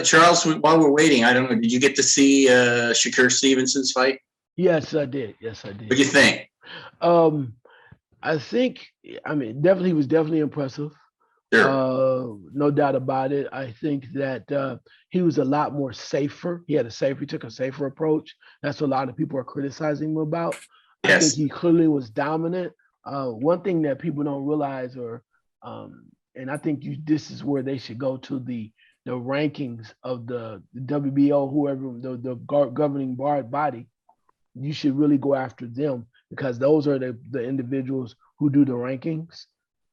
Charles, while we're waiting, I don't know, did you get to see Shakur Stevenson's fight? Yes, I did. What do you think? Um, I think, I mean, definitely, he was definitely impressive. Sure. No doubt about it. I think that he was a lot more safer. He took a safer approach. That's what a lot of people are criticizing him about. I think Yes. he clearly was dominant. One thing that people don't realize, and I think this is where they should go to the rankings of the WBO, whoever the governing body. You should really go after them because those are the individuals who do the rankings,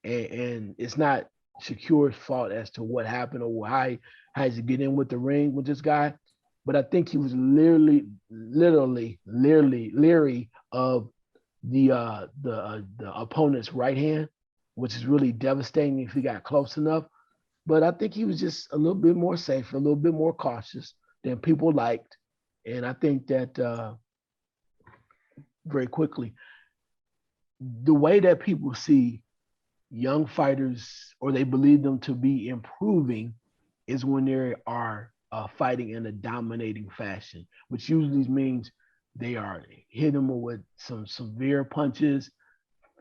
and it's not Shakur's fault as to what happened or how he get in with the ring with this guy. But I think he was literally leery of the opponent's right hand, which is really devastating if he got close enough. But I think he was just a little bit more safe, a little bit more cautious than people liked. And I think that very quickly, the way that people see young fighters or they believe them to be improving is when they are fighting in a dominating fashion, which usually means they are hitting them with some severe punches,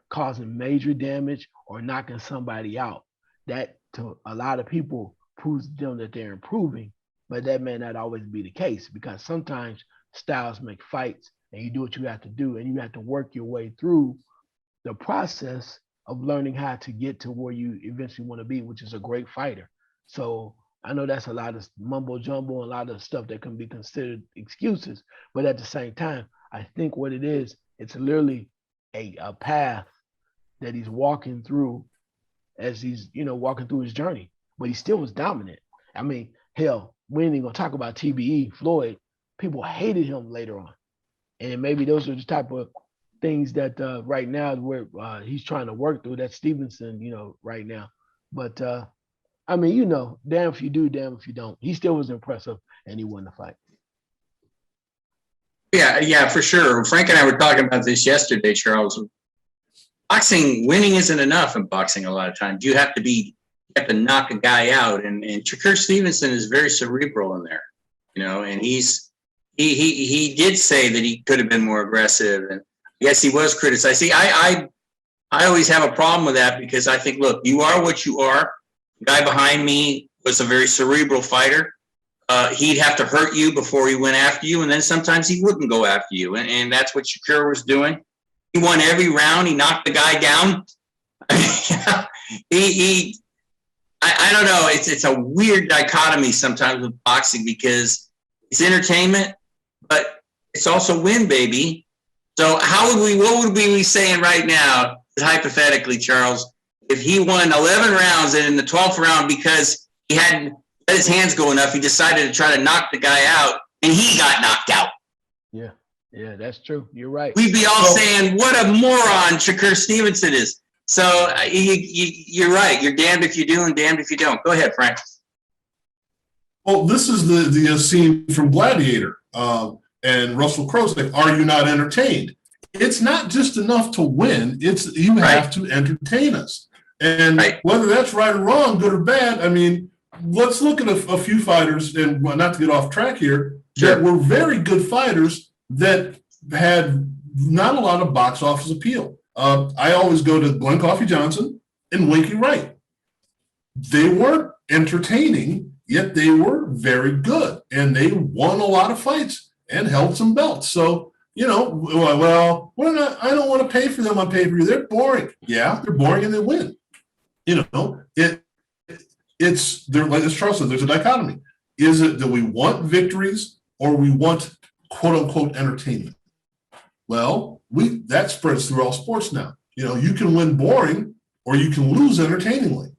causing major damage, or knocking somebody out. That to a lot of people proves to them that they're improving, but that may not always be the case because sometimes styles make fights and you do what you have to do and you have to work your way through the process of learning how to get to where you eventually want to be, which is a great fighter. So I know that's a lot of mumbo jumbo and a lot of stuff that can be considered excuses, but at the same time, I think what it is, it's literally a path that he's walking through as he's walking through his journey. But he still was dominant. I mean, hell, we ain't even gonna talk about TBE Floyd. People hated him later on, and maybe those are the type of things that right now where he's trying to work through. That Stevenson, right now. But I mean, damn if you do, damn if you don't. He still was impressive, and he won the fight. Yeah, for sure. Frank and I were talking about this yesterday, Charles. Boxing, winning isn't enough in boxing a lot of times. You have to knock a guy out. And Shakur Stevenson is very cerebral in there, and he did say that he could have been more aggressive. And yes, he was criticized. See, I always have a problem with that because I think, look, you are what you are. The guy behind me was a very cerebral fighter. He'd have to hurt you before he went after you, and then sometimes he wouldn't go after you. And that's what Shakur was doing. He won every round. He knocked the guy down. I don't know. It's a weird dichotomy sometimes with boxing because it's entertainment, but it's also win, baby. So what would we be saying right now, hypothetically, Charles, if he won 11 rounds and in the 12th round because he hadn't let his hands go enough, he decided to try to knock the guy out and he got knocked out. Yeah, that's true. You're right. We'd be all saying, what a moron Shakur Stevenson is. So you're right. You're damned if you do and damned if you don't. Go ahead, Frank. Well, this is the scene from Gladiator and Russell Crowe saying, are you not entertained? It's not just enough to win. It's you have to entertain us. And whether that's right or wrong, good or bad, I mean, let's look at a few fighters, and not to get off track here, that were very good fighters that had not a lot of box office appeal. I always go to Glenn Coffey Johnson and Winky Wright. They weren't entertaining, yet they were very good, and they won a lot of fights and held some belts. So, well, I don't want to pay for them on pay-per-view. They're boring. Yeah, they're boring and they win. It's there, like as Charles said, there's a dichotomy. Is it that we want victories or we want quote unquote entertainment? Well, that spreads through all sports now. You can win boring or you can lose entertainingly.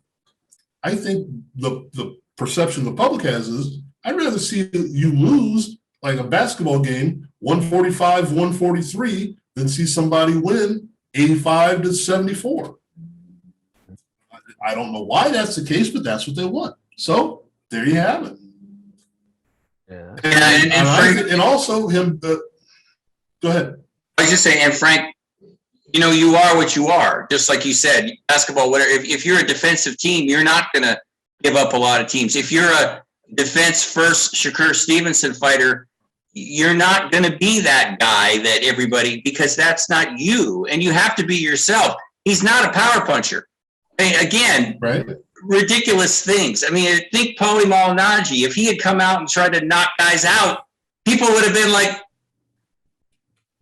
I think the perception the public has is I'd rather see you lose like a basketball game 145, 143 than see somebody win 85 to 74. I don't know why that's the case, but that's what they want. So there you have it. Yeah. And also him. Go ahead. I was just saying, and Frank, you are what you are. Just like you said, basketball, whatever. If you're a defensive team, you're not going to give up a lot of teams. If you're a defense first Shakur Stevenson fighter, you're not going to be that guy that everybody, because that's not you, and you have to be yourself. He's not a power puncher. I mean, again, right? Ridiculous things. I mean, think Paulie Malignaggi. If he had come out and tried to knock guys out, people would have been like,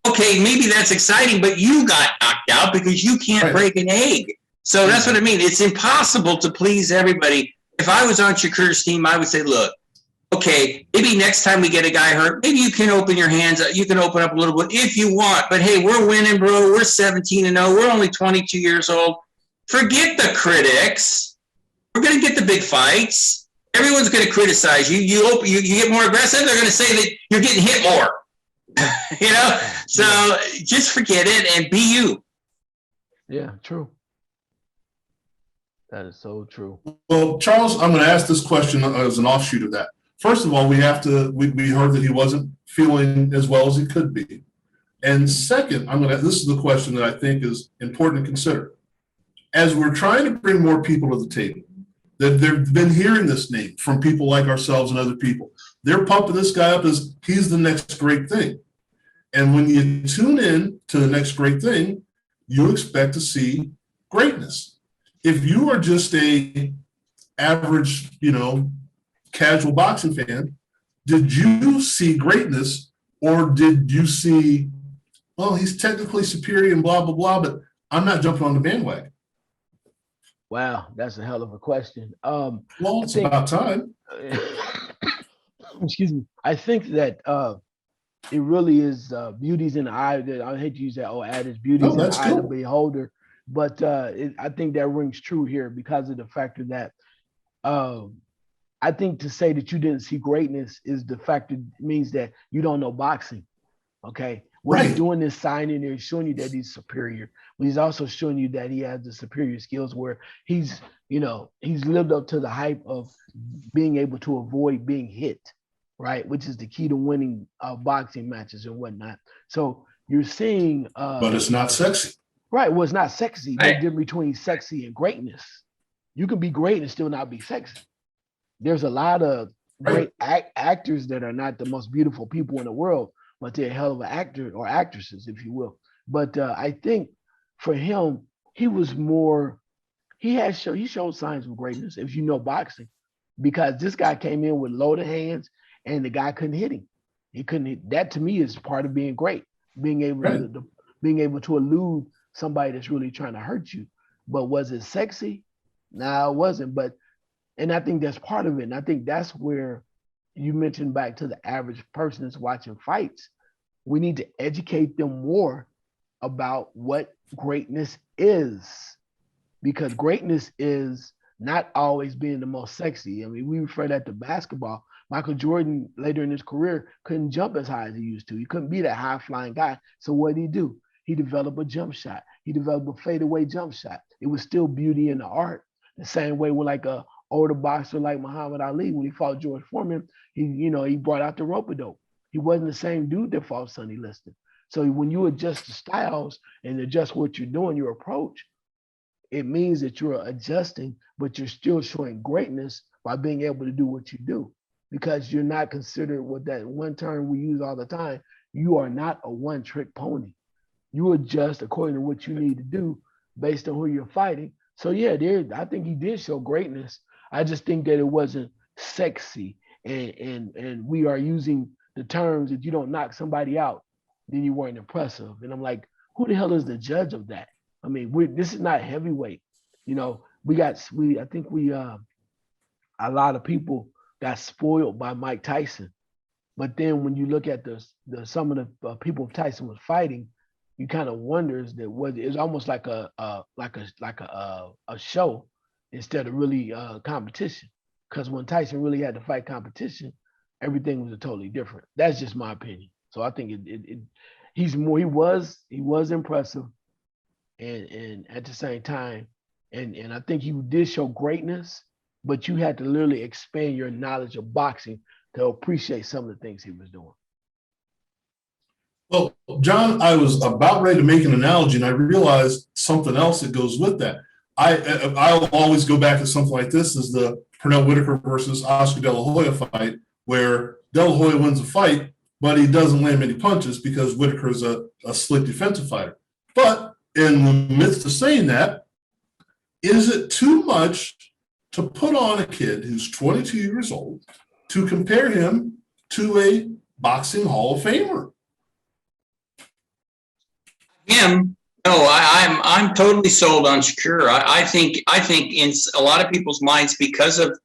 okay, maybe that's exciting, but you got knocked out because you can't break an egg. So that's what I mean. It's impossible to please everybody. If I was on Shakur's team, I would say, look, okay, maybe next time we get a guy hurt, maybe you can open your hands up. You can open up a little bit if you want. But hey, we're winning, bro. We're 17-0. We're only 22 years old. Forget the critics. We're going to get the big fights. Everyone's going to criticize you. You get more aggressive, they're going to say that you're getting hit more. You know? So just forget it and be you. Yeah, true. That is so true. Well, Charles, I'm going to ask this question as an offshoot of that. First of all, we heard that he wasn't feeling as well as he could be. And second, this is the question that I think is important to consider. As we're trying to bring more people to the table, that they've been hearing this name from people like ourselves and other people. They're pumping this guy up as he's the next great thing. And when you tune in to the next great thing, you expect to see greatness. If you are just a average, casual boxing fan, did you see greatness, or did you see, well, he's technically superior and blah, blah, blah, but I'm not jumping on the bandwagon? Wow, that's a hell of a question. Well, it's about time. Excuse me. I think that it really is beauty's in the eye. I hate to use that old adage, beauty's in the eye of the beholder. But I think that rings true here because of the factor that I think to say that you didn't see greatness is the fact that means that you don't know boxing. Okay. When he's doing this signing there, he's showing you that he's superior. But he's also showing you that he has the superior skills where he's lived up to the hype of being able to avoid being hit, right? Which is the key to winning boxing matches and whatnot. So you're seeing but it's not sexy. Right. Well, it's not sexy. There's a difference between sexy and greatness. You can be great and still not be sexy. There's a lot of great actors that are not the most beautiful people in the world, but they're a hell of an actor or actresses, if you will. But I think for him, he showed signs of greatness, if you know boxing, because this guy came in with loaded hands and the guy couldn't hit him. He couldn't hit. That to me is part of being great, being able to elude somebody that's really trying to hurt you. But was it sexy? No, it wasn't. And I think that's part of it. And I think that's where you mentioned back to the average person that's watching fights. We need to educate them more about what greatness is, because greatness is not always being the most sexy. I mean, we refer that to basketball. Michael Jordan later in his career couldn't jump as high as he used to. He couldn't be that high flying guy. So what did he do? He developed a jump shot. He developed a fadeaway jump shot. It was still beauty in the art. The same way with like a older boxer like Muhammad Ali, when he fought George Foreman, he brought out the rope-a-dope. He wasn't the same dude that fought Sonny Liston. So when you adjust the styles and adjust what you're doing, your approach, it means that you're adjusting, but you're still showing greatness by being able to do what you do, because you're not considered what that one term we use all the time. You are not a one-trick pony. You adjust according to what you need to do based on who you're fighting. So yeah, I think he did show greatness. I just think that it wasn't sexy, and we are using the terms that you don't knock somebody out, then you weren't impressive. And I'm like, who the hell is the judge of that? I mean, this is not heavyweight. I think a lot of people got spoiled by Mike Tyson. But then when you look at some of the people Tyson was fighting, you kind of wonders that it's almost like a show instead of really competition. Because when Tyson really had to fight competition, everything was totally different. That's just my opinion. So I think he was impressive, and at the same time, and I think he did show greatness, but you had to literally expand your knowledge of boxing to appreciate some of the things he was doing. Well, John, I was about ready to make an analogy, and I realized something else that goes with that. I'll always go back to something like this: is the Pernell Whitaker versus Oscar De La Hoya fight, where De La Hoya wins the fight, but he doesn't land many punches because Whitaker is a slick defensive fighter. But in the midst of saying that, is it too much to put on a kid who's 22 years old to compare him to a boxing Hall of Famer? Him? No, I'm totally sold on Shakur. I think in a lot of people's minds, because of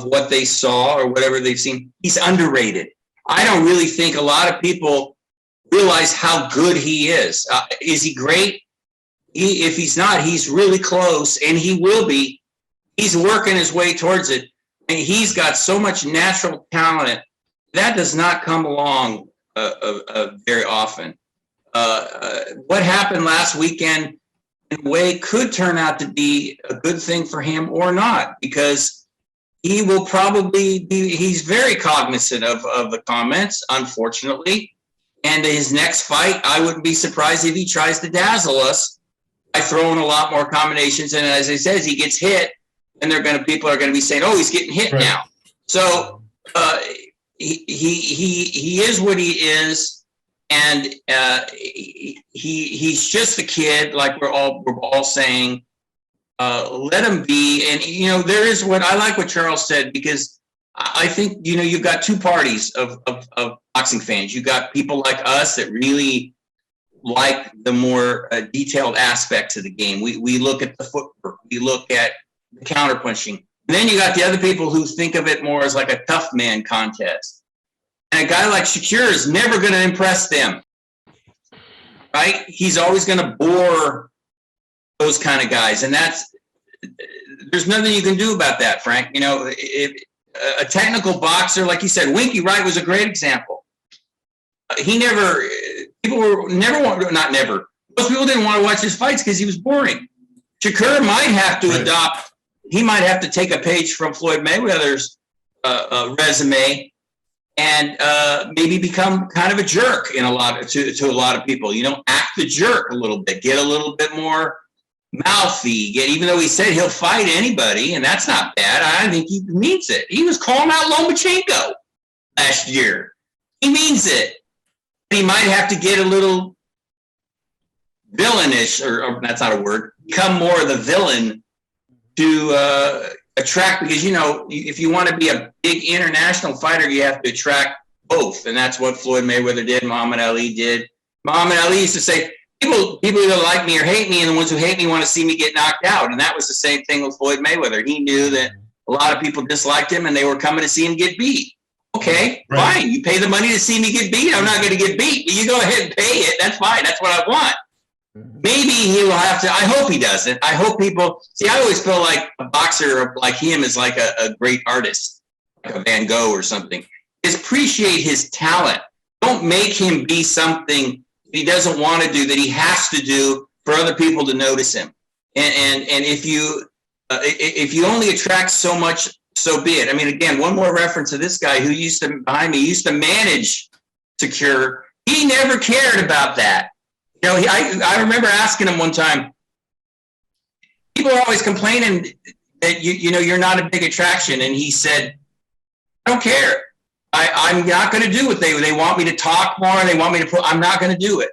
what they saw or whatever they've seen, he's underrated. I don't really think a lot of people realize how good he is. Is he great? If he's not, he's really close, and he will be. He's working his way towards it, and he's got so much natural talent that does not come along very often. What happened last weekend, in a way, could turn out to be a good thing for him or not, because he will probably be, he's very cognizant of the comments, unfortunately. And his next fight, I wouldn't be surprised if he tries to dazzle us by throwing a lot more combinations. And as he says, he gets hit, and people are going to be saying, "Oh, he's getting hit now." So he is what he is, and he's just a kid, like we're all saying. Let him be. And there is what I like what Charles said, because I think you've got two parties of boxing fans. You got people like us that really like the more detailed aspects of the game. We look at the footwork, we look at the counterpunching, and then you got the other people who think of it more as like a tough man contest. And a guy like Shakur is never going to impress them, right? He's always going to bore those kind of guys, and there's nothing you can do about that, Frank. If a technical boxer, like you said, Winky Wright was a great example. Most people didn't want to watch his fights because he was boring. Shakur might have to he might have to take a page from Floyd Mayweather's resume and maybe become kind of a jerk to a lot of people. Act the jerk a little bit, get a little bit more mouthy, even though he said he'll fight anybody, and that's not bad. I think he means it. He was calling out Lomachenko last year. He means it. He might have to get a little villainish, or that's not a word, become more of the villain to attract, because if you want to be a big international fighter, you have to attract both, and that's what Floyd Mayweather did, Muhammad Ali did. Muhammad Ali used to say, people either like me or hate me, and the ones who hate me want to see me get knocked out. And that was the same thing with Floyd Mayweather. He knew that a lot of people disliked him, and they were coming to see him get beat. Okay, fine. You pay the money to see me get beat. I'm not going to get beat, but you go ahead and pay it. That's fine. That's what I want. Maybe he will have to. I hope he doesn't. I hope people see. I always feel like a boxer like him is like a great artist, like a Van Gogh or something. Is appreciate his talent. Don't make him be something he doesn't want to do, that he has to do for other people to notice him. And if you only attract so much, so be it. I mean, again, one more reference to this guy who used to manage Shakur. He never cared about that. I remember asking him one time, people are always complaining that you're not a big attraction, and he said, I don't care. I'm not going to do what they want me to talk more, and they want me to I'm not going to do it.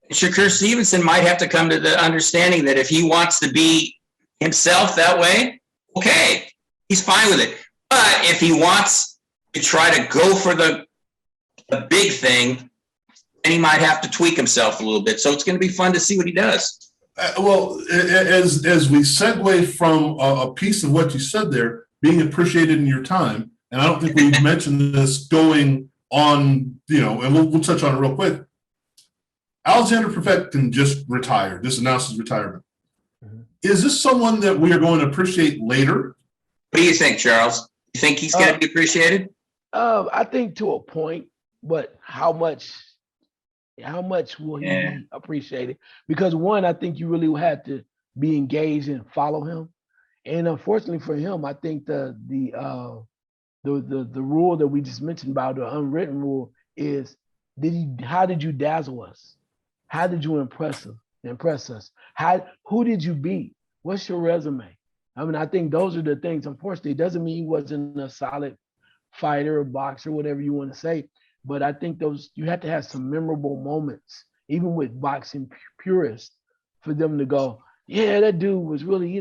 And Shakur Stevenson might have to come to the understanding that if he wants to be himself that way, okay, he's fine with it. But if he wants to try to go for the big thing, then he might have to tweak himself a little bit. So it's going to be fun to see what he does. Well, as we segue from a piece of what you said there, being appreciated in your time, and I don't think we've mentioned this going on, and we'll touch on it real quick. Alexander Povetkin just retired, just announced his retirement. Mm-hmm. Is this someone that we are going to appreciate later? What do you think, Charles? You think he's going to be appreciated? I think to a point, but how much will he be appreciated? Because one, I think you really have to be engaged and follow him. And unfortunately for him, I think the rule that we just mentioned about, the unwritten rule, is how did you dazzle us? How did you impress us? Who did you beat? What's your resume? I mean, I think those are the things. Unfortunately, it doesn't mean he wasn't a solid fighter or boxer, whatever you want to say. But I think you have to have some memorable moments, even with boxing purists, for them to go, yeah, that dude was really,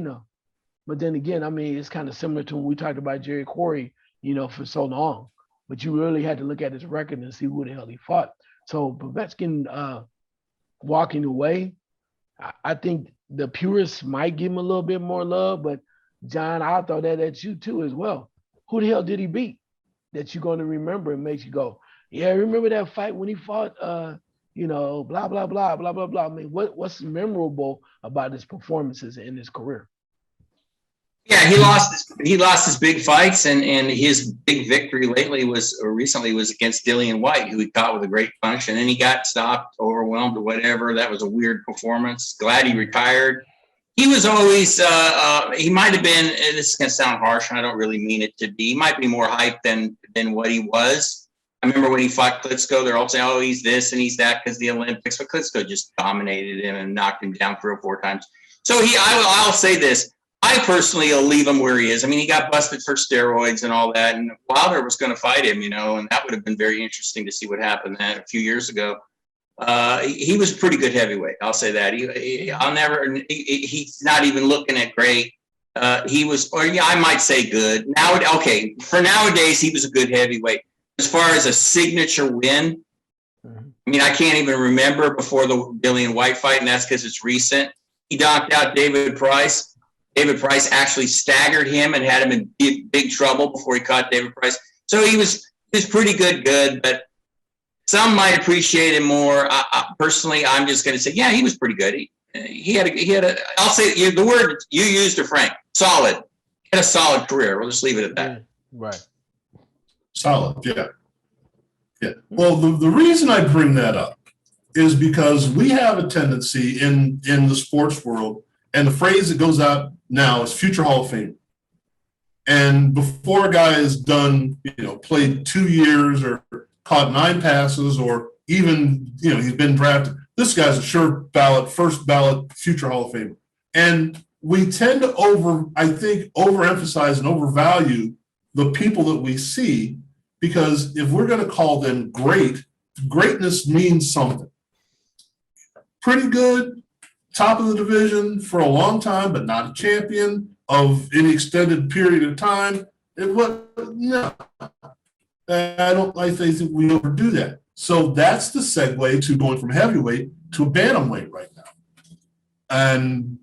But then again, I mean, it's kind of similar to when we talked about Jerry Corey, for so long. But you really had to look at his record and see who the hell he fought. So Povetkin walking away, I think the purists might give him a little bit more love, but John, I'll throw that at you too as well. Who the hell did he beat that you're going to remember and makes you go, yeah, remember that fight when he fought, blah, blah, blah, blah, blah, blah. I mean, what's memorable about his performances in his career? Yeah, he lost his big fights, and his big victory recently was against Dillian White, who he caught with a great punch, and then he got stopped, overwhelmed, or whatever. That was a weird performance. Glad he retired. He was always he might have been. This is gonna sound harsh, and I don't really mean it to be. He might be more hyped than what he was. I remember when he fought Klitschko, they're all saying, "Oh, he's this and he's that" because the Olympics. But Klitschko just dominated him and knocked him down 3 or 4 times. So I'll say this. I personally will leave him where he is. I mean, he got busted for steroids and all that, and Wilder was going to fight him, and that would have been very interesting to see what happened then a few years ago. He was a pretty good heavyweight. I'll say that. He's not even looking at great. I might say good. For nowadays, he was a good heavyweight. As far as a signature win, I mean, I can't even remember before the Dillian White fight, and that's because it's recent. He knocked out David Price. David Price actually staggered him and had him in big trouble before he caught David Price. So he was pretty good, but some might appreciate him more. Personally, I'm just going to say, yeah, he was pretty good. He had a. I'll say the word you used, to Frank, solid. He had a solid career. We'll just leave it at that. Right. Solid, yeah. Well, the reason I bring that up is because we have a tendency in the sports world, and the phrase that goes out now is future Hall of Fame. And before a guy is done, played 2 years or caught 9 passes, or even, he's been drafted, this guy's a sure first ballot future Hall of Famer. And we tend to overemphasize and overvalue the people that we see, because if we're going to call them great, greatness means something. Pretty good, top of the division for a long time, but not a champion of any extended period of time. No, I think we overdo that. So that's the segue to going from heavyweight to a bantamweight right now. And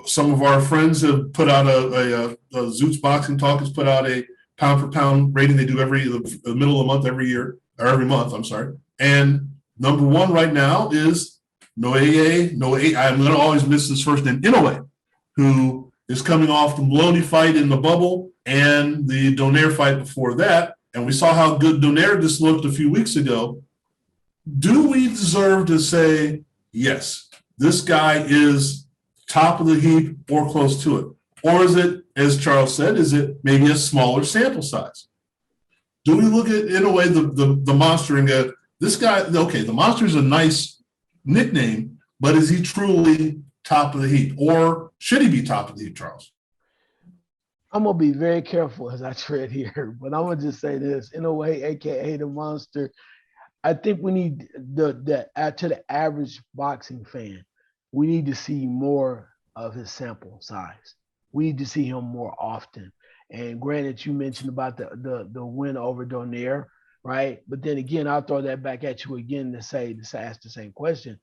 some of our friends have put out a Zoots Boxing Talk has put out a pound for pound rating. They do the middle of the month every month. I'm sorry. And number 1 right now is Naoya, I'm going to always miss his first name, Inoue, who is coming off the Maloney fight in the bubble and the Donaire fight before that. And we saw how good Donaire just looked a few weeks ago. Do we deserve to say, yes, this guy is top of the heap or close to it? Or is it, as Charles said, is it maybe a smaller sample size? Do we look at, in a way, the monster and go, this guy, okay, the monster is a nice nickname, but is he truly top of the heap, or should he be top of the heap, Charles? I'm gonna be very careful as I tread here, but I'm gonna just say this: Inoue, aka the monster. I think we need to the average boxing fan, we need to see more of his sample size. We need to see him more often. And granted, you mentioned about the win over Donaire, right? But then again, I'll throw that back at you again to ask the same question.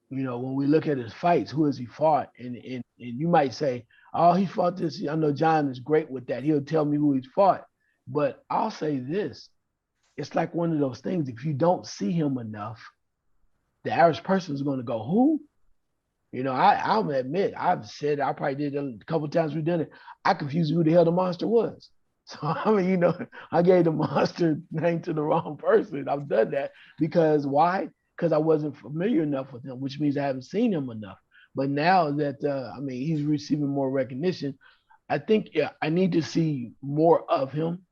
When we look at his fights, who has he fought? And you might say, oh, he fought this. I know John is great with that. He'll tell me who he's fought. But I'll say this. It's like one of those things. If you don't see him enough, the average person is going to go, who? I'll admit, I've said, I probably did a couple of times we've done it. I confused who the hell the monster was. So, I gave the monster name to the wrong person. I've done that because why? Because I wasn't familiar enough with him, which means I haven't seen him enough. But now that, he's receiving more recognition, I think I need to see more of him.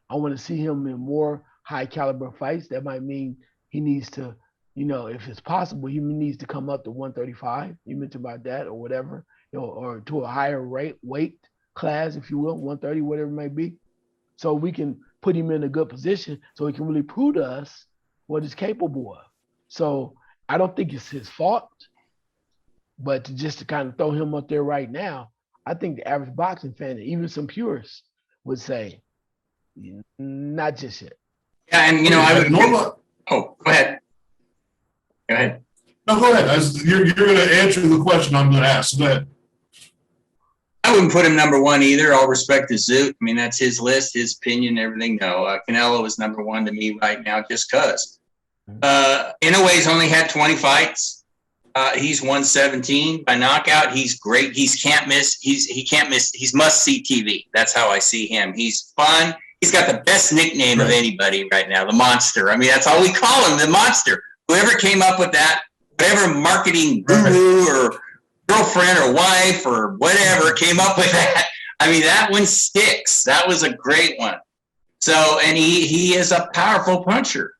I want to see him in more high caliber fights. That might mean he needs to, if it's possible, he needs to come up to 135. You mentioned about that or whatever. or to a higher weight class, if you will, 130, whatever it may be, so we can put him in a good position so he can really prove to us what he's capable of. So I don't think it's his fault, but to kind of throw him up there right now, I think the average boxing fan, even some purists, would say, not just yet. Yeah, and I would. Oh, go ahead. Go ahead. No, go ahead. You're going to answer the question I'm going to ask. Go ahead. I wouldn't put him number one either. All respect to Zoot. I mean, that's his list, his opinion, everything. No, Canelo is number one to me right now just because. Inoue's only had 20 fights. He's won 17 by knockout. He's great. He can't miss. He can't miss. He's must-see TV. That's how I see him. He's fun. He's got the best nickname of anybody right now, the Monster. I mean, that's all we call him, the Monster. Whoever came up with that, whatever marketing guru or girlfriend or wife or whatever came up with that, I mean, that one sticks. That was a great one. So, and he is a powerful puncher.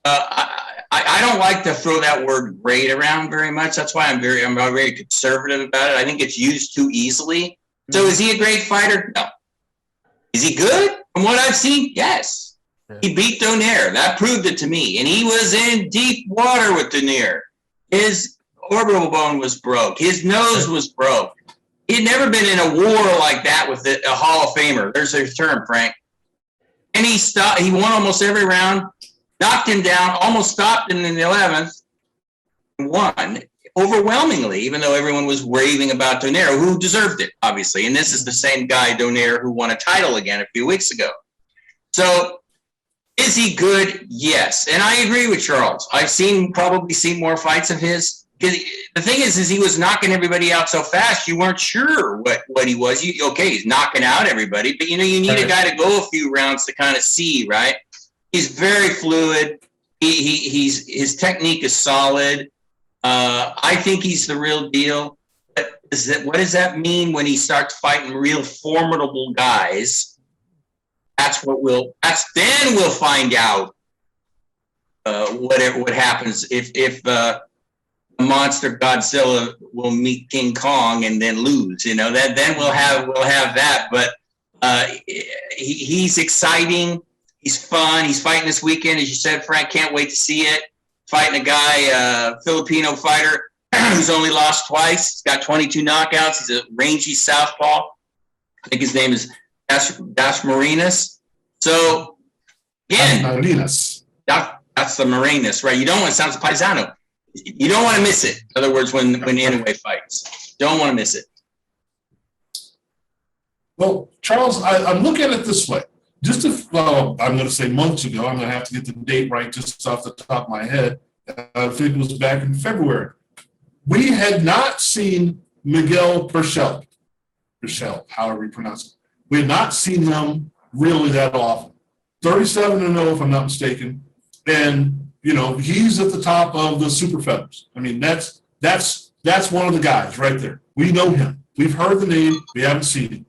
I don't like to throw that word great around very much. That's why I'm very conservative about it. I think it's used too easily. So is he a great fighter? No. Is he good? From what I've seen, yes. Yeah. He beat Donaire. That proved it to me. And he was in deep water with Donaire. His orbital bone was broke. His nose was broke. He'd never been in a war like that with a Hall of Famer. There's their term, Frank. And he won almost every round, knocked him down, almost stopped him in the 11th, and won overwhelmingly, even though everyone was raving about Donaire, who deserved it, obviously. And this is the same guy, Donaire, who won a title again a few weeks ago. So is he good? Yes. And I agree with Charles. I've probably seen more fights of his. The thing is he was knocking everybody out so fast, you weren't sure what he was. He's knocking out everybody, but you need a guy to go a few rounds to kind of see, right? He's very fluid. His technique is solid. I think he's the real deal. But what does that mean when he starts fighting real formidable guys? Then we'll find out what happens if Monster Godzilla will meet King Kong and then lose. Then we'll have that. But he's exciting. He's fun. He's fighting this weekend, as you said, Frank. Can't wait to see it. Fighting a guy, Filipino fighter, who's only lost twice. He's got 22 knockouts. He's a rangy southpaw. I think his name is Das Marinas. So, again, that's the Marinas, right? You don't want to sound paisano. You don't want to miss it. In other words, when Inoue fights, don't want to miss it. Well, Charles, I'm looking at it this way. I'm going to say months ago, I'm going to have to get the date right just off the top of my head. I think it was back in February. We had not seen Miguel Berchelt, however you pronounce it. We had not seen him really that often. 37-0, if I'm not mistaken. And, he's at the top of the super feathers. I mean, that's one of the guys right there. We know him. We've heard the name. We haven't seen him.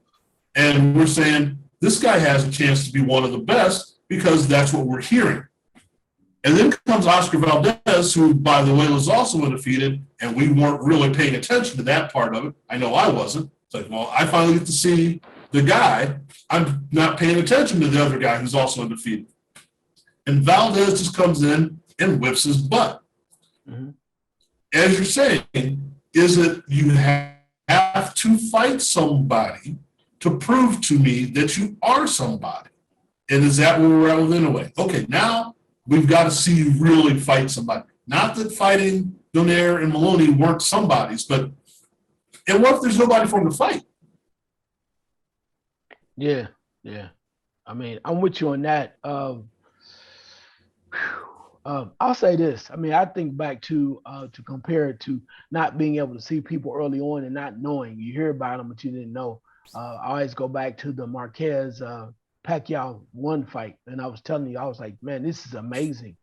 And we're saying, this guy has a chance to be one of the best because that's what we're hearing. And then comes Oscar Valdez, who, by the way, was also undefeated, and we weren't really paying attention to that part of it. I know I wasn't. It's like, well, I finally get to see the guy. I'm not paying attention to the other guy who's also undefeated. And Valdez just comes in and whips his butt. Mm-hmm. As you're saying, is it you have to fight somebody to prove to me that you are somebody? And is that where we're at with Inoue? Okay, now we've got to see you really fight somebody. Not that fighting Donaire and Maloney weren't somebody's, but and what if there's nobody for him to fight? Yeah. I mean, I'm with you on that. I'll say this. I mean, I think back to compare it to not being able to see people early on and not knowing. You hear about them, but you didn't know. I always go back to the Marquez Pacquiao 1 fight. And I was telling you, I was like, man, this is amazing.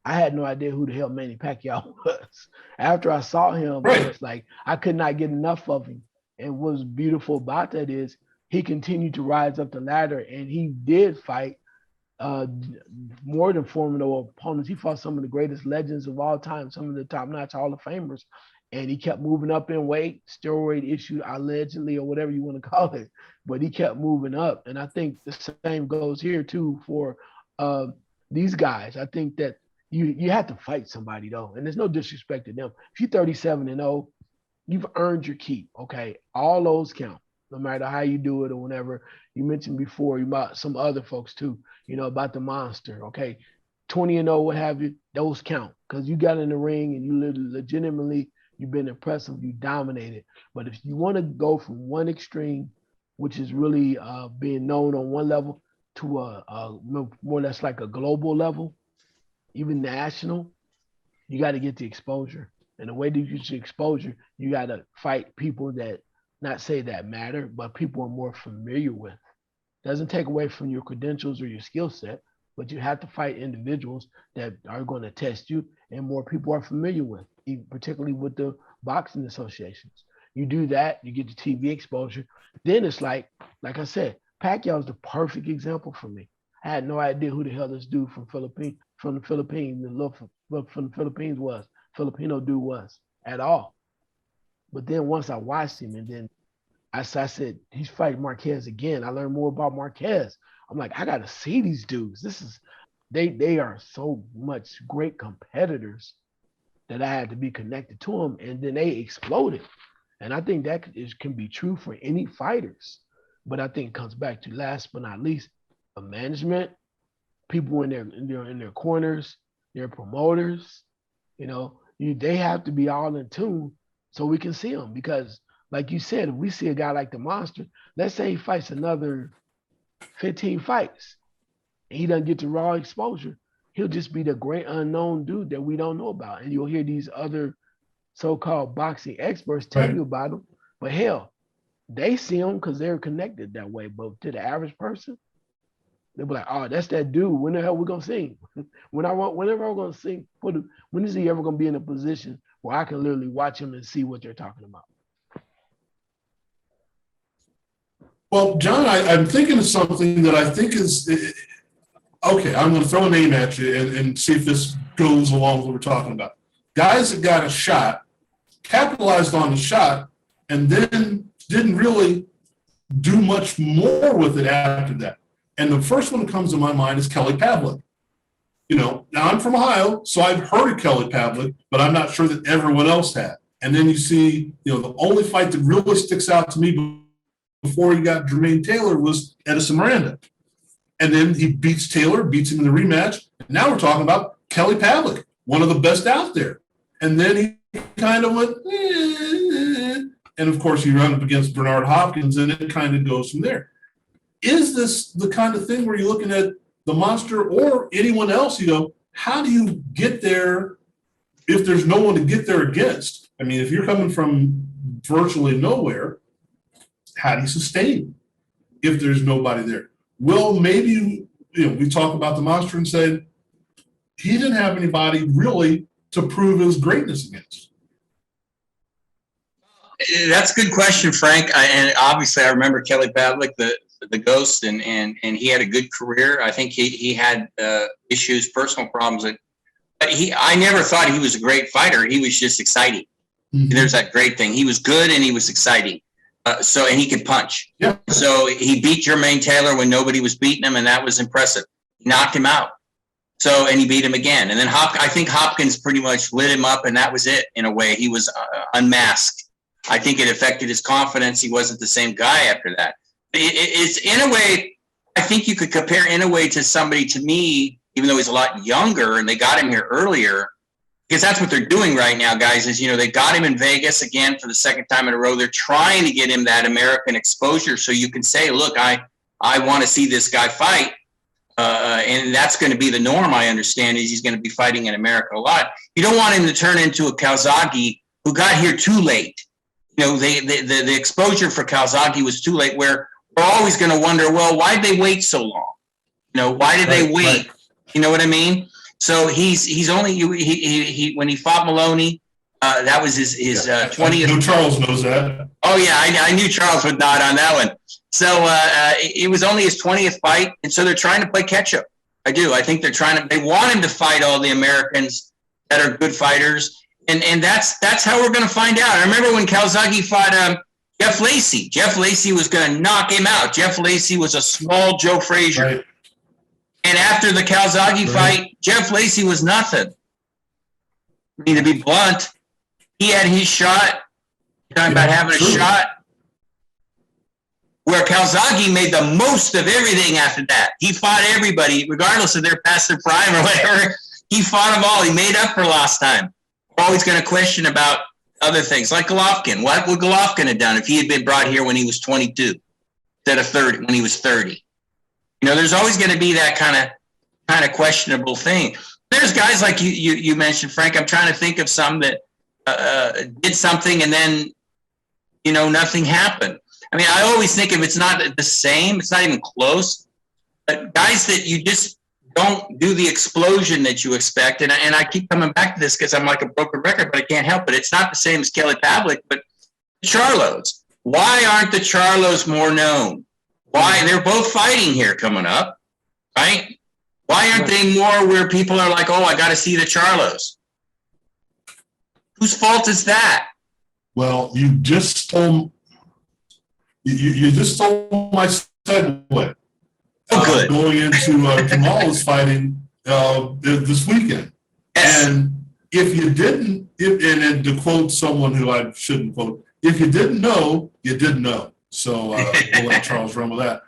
I had no idea who the hell Manny Pacquiao was. After I saw him, right. It's like I could not get enough of him. And what's beautiful about that is he continued to rise up the ladder, and he did fight more than formidable opponents. He fought some of the greatest legends of all time, some of the top-notch Hall of Famers. and he kept moving up in weight, steroid issue allegedly, or whatever you want to call it. But he kept moving up, and I think the same goes here too for these guys. I think that you have to fight somebody though, and there's no disrespect to them. If you're 37-0, you've earned your keep. Okay, all those count, no matter how you do it or whatever. You mentioned before about some other folks too, about the monster. Okay, 20-0, what have you? Those count because you got in the ring and you legitimately. You've been impressive. You dominated. But if you want to go from one extreme, which is really being known on one level, to a more or less like a global level, even national, you got to get the exposure. And the way to get your exposure, you got to fight people that, not say that matter, but people are more familiar with. Doesn't take away from your credentials or your skill set, but you have to fight individuals that are going to test you and more people are familiar with, particularly with the boxing associations. You do that, you get the TV exposure. Then it's like I said, Pacquiao's the perfect example for me. I had no idea who the hell this dude from the Philippines was, Filipino dude was at all. But then once I watched him and then I said, he's fighting Marquez again. I learned more about Marquez. I'm like, I got to see these dudes. They are so much great competitors that I had to be connected to them, and then they exploded. And I think that can be true for any fighters. But I think it comes back to, last but not least, a management, people in their corners, their promoters. They have to be all in tune so we can see them. Because, like you said, if we see a guy like the Monster, let's say he fights another 15 fights, and he doesn't get the raw exposure, he'll just be the great unknown dude that we don't know about. And you'll hear these other so-called boxing experts tell you about him. But hell, they see him because they're connected that way. But to the average person, they'll be like, oh, that's that dude. When the hell we gonna see him? Whenever I'm gonna see, when is he ever gonna be in a position where I can literally watch him and see what they're talking about? Well, John, I'm thinking of something that I think is okay. I'm going to throw a name at you and see if this goes along with what we're talking about. Guys that got a shot, capitalized on the shot, and then didn't really do much more with it after that. And the first one that comes to my mind is Kelly Pavlik. Now I'm from Ohio, so I've heard of Kelly Pavlik, but I'm not sure that everyone else had. And then you see, the only fight that really sticks out to me before he got Jermaine Taylor was Edison Miranda. And then he beats him in the rematch. And now we're talking about Kelly Pavlik, one of the best out there. And then he kind of went, and of course he ran up against Bernard Hopkins, and it kind of goes from there. Is this the kind of thing where you're looking at the Monster or anyone else, how do you get there if there's no one to get there against? I mean, if you're coming from virtually nowhere, how do you sustain if there's nobody there? Well, maybe, we talk about the Monster and said he didn't have anybody really to prove his greatness against. That's a good question, Frank. And obviously I remember Kelly Pavlik, the Ghost, and he had a good career. I think he had issues, personal problems. But I never thought he was a great fighter. He was just exciting. Mm-hmm. There's that great thing. He was good and he was exciting. And he could punch. Yeah. So he beat Jermaine Taylor when nobody was beating him, and that was impressive. He knocked him out. And he beat him again. And then I think Hopkins pretty much lit him up, and that was it in a way. He was unmasked. I think it affected his confidence. He wasn't the same guy after that. It's in a way, I think you could compare Inoue to somebody, to me, even though he's a lot younger and they got him here earlier, because that's what they're doing right now, guys, is, they got him in Vegas again for the second time in a row. They're trying to get him that American exposure so you can say, look, I want to see this guy fight. And that's going to be the norm, I understand, is he's going to be fighting in America a lot. You don't want him to turn into a Calzaghe who got here too late. The exposure for Calzaghe was too late, where we're always going to wonder, well, why did they wait so long? Why did they wait? Right. You know what I mean? So he's only he when he fought Maloney, that was his 20th. I know Charles knows that. Oh yeah, I knew Charles would nod on that one. So it was only his 20th fight, and so they're trying to play catch up. I do. I think they want him to fight all the Americans that are good fighters, And that's how we're going to find out. I remember when Calzaghe fought Jeff Lacey. Jeff Lacey was going to knock him out. Jeff Lacey was a small Joe Frazier. Right. And after the Calzaghe fight, Jeff Lacey was nothing. I mean, to be blunt, he had his shot. You're talking about having a shot. Where Calzaghe made the most of everything after that. He fought everybody, regardless of their past their prime or whatever. He fought them all. He made up for lost time. We're always going to question about other things, like Golovkin. What would Golovkin have done if he had been brought here when he was 22 instead of 30, when he was 30? You know, there's always going to be that kind of questionable thing. There's guys like you mentioned, Frank. I'm trying to think of some that did something and then, you know, nothing happened. I mean, I always think if it's not the same, it's not even close, but guys that you just don't do the explosion that you expect. And I keep coming back to this because I'm like a broken record, but I can't help it. It's not the same as Kelly Pavlik, but Charlos. Why aren't the Charlos more known? Why? They're both fighting here coming up, right? Why aren't they more where people are like, oh, I got to see the Charlos? Whose fault is that? Well, you just stole my segue. Oh, good. Going into Jermall is fighting this weekend. Yes. And if you didn't, and to quote someone who I shouldn't quote, if you didn't know, you didn't know. So we'll let Charles run with that.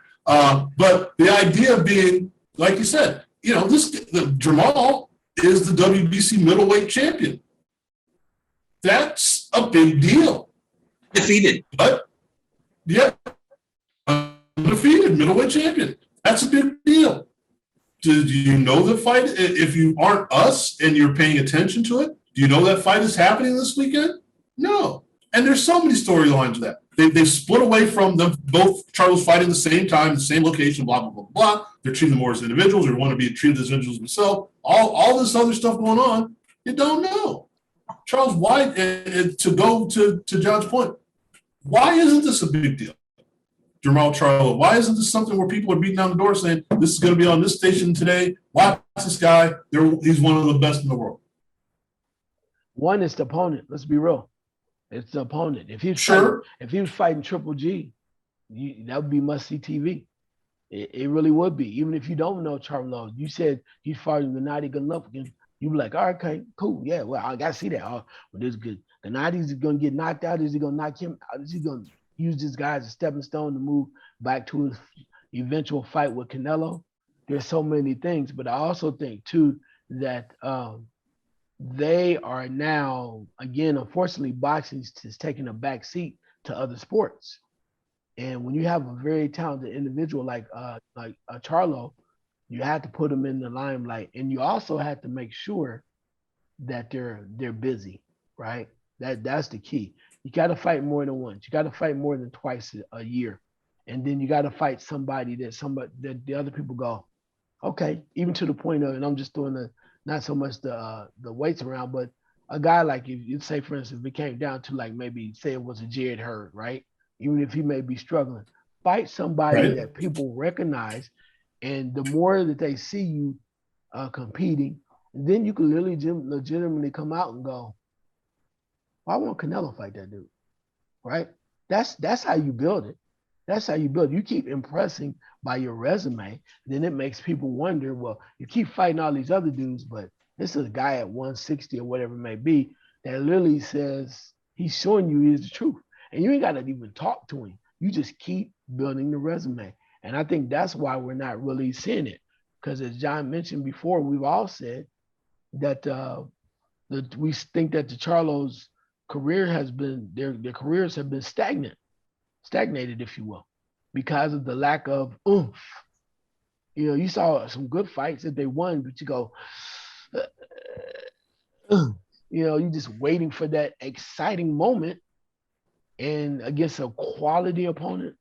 But the idea being, like you said, you know, Jermall is the WBC middleweight champion. That's a big deal. Defeated. But, yeah, undefeated middleweight champion. That's a big deal. Do you know the fight? If you aren't us and you're paying attention to it, do you know that fight is happening this weekend? No. And there's so many storylines to that. They've split away from them, both Charlos fighting at the same time, the same location, blah, blah, blah, blah. They're treating them more as individuals or want to be treated as individuals themselves. All this other stuff going on, you don't know. Charles, why, to go to John's point, why isn't this a big deal? Jermall Charlo, why isn't this something where people are beating down the door saying, this is going to be on this station today? Watch this guy. He's one of the best in the world. One is the opponent. Let's be real. It's the opponent. If he was fighting Triple G, that would be must-see TV. It really would be. Even if you don't know Charlo, you said he's fighting Gennady Golovkin, you'd be like, all right, okay, cool. Yeah, well, I got to see that. Oh, well, this is good. Gennady's going to get knocked out. Is he going to knock him out? Is he going to use this guy as a stepping stone to move back to his eventual fight with Canelo? There's so many things, but I also think too that they are now, again, unfortunately, boxing is taking a back seat to other sports. And when you have a very talented individual like Charlo, you have to put them in the limelight, and you also have to make sure that they're busy, right? That's the key. You got to fight more than once. You got to fight more than twice a year. And then you got to fight somebody that the other people go, okay, even to the point of, and I'm just doing not so much the weights around, but a guy like, if you say, for instance, if it came down to like maybe say it was a Jared Hurd, right? Even if he may be struggling, fight somebody that people recognize. And the more that they see you competing, then you can literally legitimately come out and go, I want Canelo fight that dude, right? That's how you build it. That's how you build it. You keep impressing by your resume, then it makes people wonder, well, you keep fighting all these other dudes, but this is a guy at 160 or whatever it may be that literally says he's showing you is the truth. And you ain't got to even talk to him. You just keep building the resume. And I think that's why we're not really seeing it. Because as John mentioned before, we've all said that we think that the Charlos career has been, their careers have been stagnated, if you will, because of the lack of oomph. You know, you saw some good fights that they won, but you go, you know, you just waiting for that exciting moment and against a quality opponent.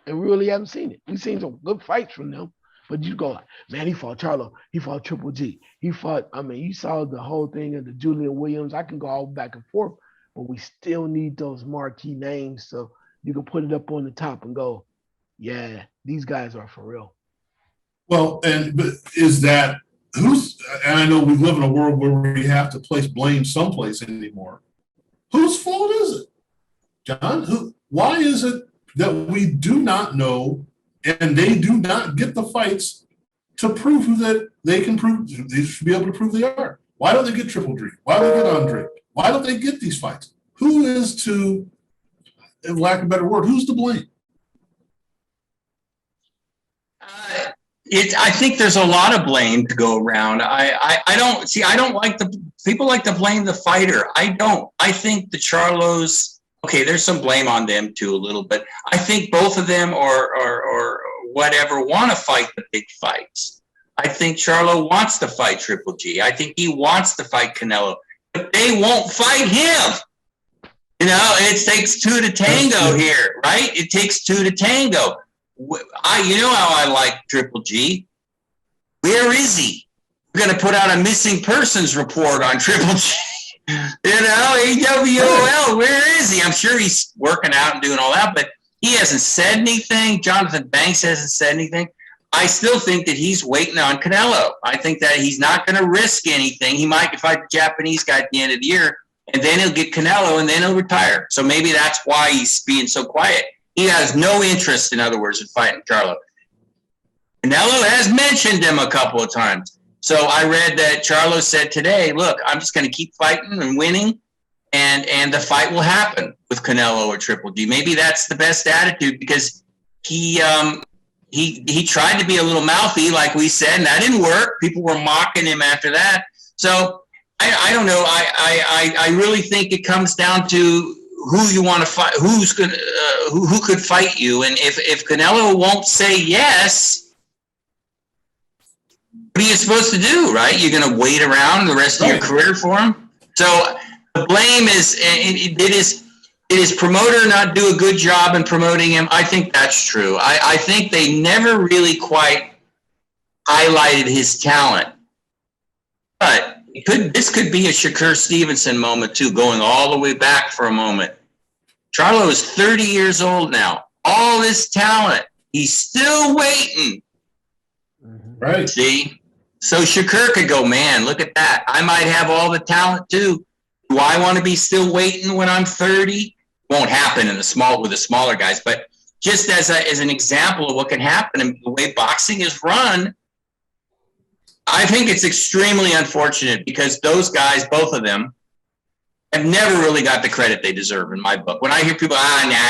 And we really haven't seen it. We've seen some good fights from them, but you go, man, he fought Charlo. He fought Triple G. He fought, I mean, you saw the whole thing of the Julian Williams. I can go all back and forth, but we still need those marquee names so you can put it up on the top and go, yeah, these guys are for real. Well, but is that and I know we live in a world where we have to place blame someplace anymore. Whose fault is it, John? Why is it that we do not know and they do not get the fights to prove who that they can prove? They should be able to prove they are. Why don't they get Triple G? Why don't they get Andre? Why don't they get these fights? Who is to, in lack of a better word, who's to blame? I think there's a lot of blame to go around. I don't like people like to blame the fighter. I don't. I think the Charlos, okay, there's some blame on them too a little, but I think both of them or whatever want to fight the big fights. I think Charlo wants to fight Triple G. I think he wants to fight Canelo, but they won't fight him. You know, it takes two to tango here, right? It takes two to tango. You know how I like Triple G. Where is he? We're going to put out a missing persons report on Triple G. You know, AWOL, where is he? I'm sure he's working out and doing all that, but he hasn't said anything. Jonathan Banks hasn't said anything. I still think that he's waiting on Canelo. I think that he's not going to risk anything. He might fight the Japanese guy at the end of the year, and then he'll get Canelo, and then he'll retire. So maybe that's why he's being so quiet. He has no interest, in other words, in fighting Charlo. Canelo has mentioned him a couple of times. So I read that Charlo said today, look, I'm just going to keep fighting and winning, and the fight will happen with Canelo or Triple G. Maybe that's the best attitude because he tried to be a little mouthy, like we said, and that didn't work. People were mocking him after that. So I don't know. I really think it comes down to who you want to fight, who's going who could fight you, and if Canelo won't say yes, what are you supposed to do, right? You're going to wait around the rest of your career for him? So the blame is did his promoter not do a good job in promoting him? I think that's true. I think they never really quite highlighted his talent, but this could be a Shakur Stevenson moment too, going all the way back for a moment. Charlo is 30 years old now. All this talent, he's still waiting. Right. See? So Shakur could go, man, look at that. I might have all the talent too. Do I want to be still waiting when I'm 30? Won't happen with the smaller guys, but just as an example of what can happen and the way boxing is run, I think it's extremely unfortunate because those guys, both of them, have never really got the credit they deserve in my book. When I hear people,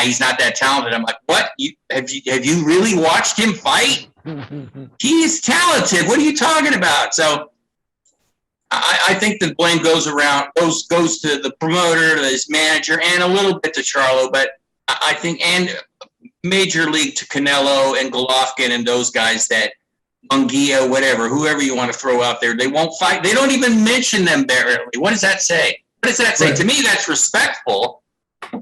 he's not that talented, I'm like, what? Have you really watched him fight? He is talented. What are you talking about? So I think the blame goes to the promoter, to his manager, and a little bit to Charlo, but I think, and major league to Canelo and Golovkin and those guys that Munguia, whatever, whoever you want to throw out there, they won't fight. They don't even mention them barely. What does that say? What does that say? Right. To me, that's respectful.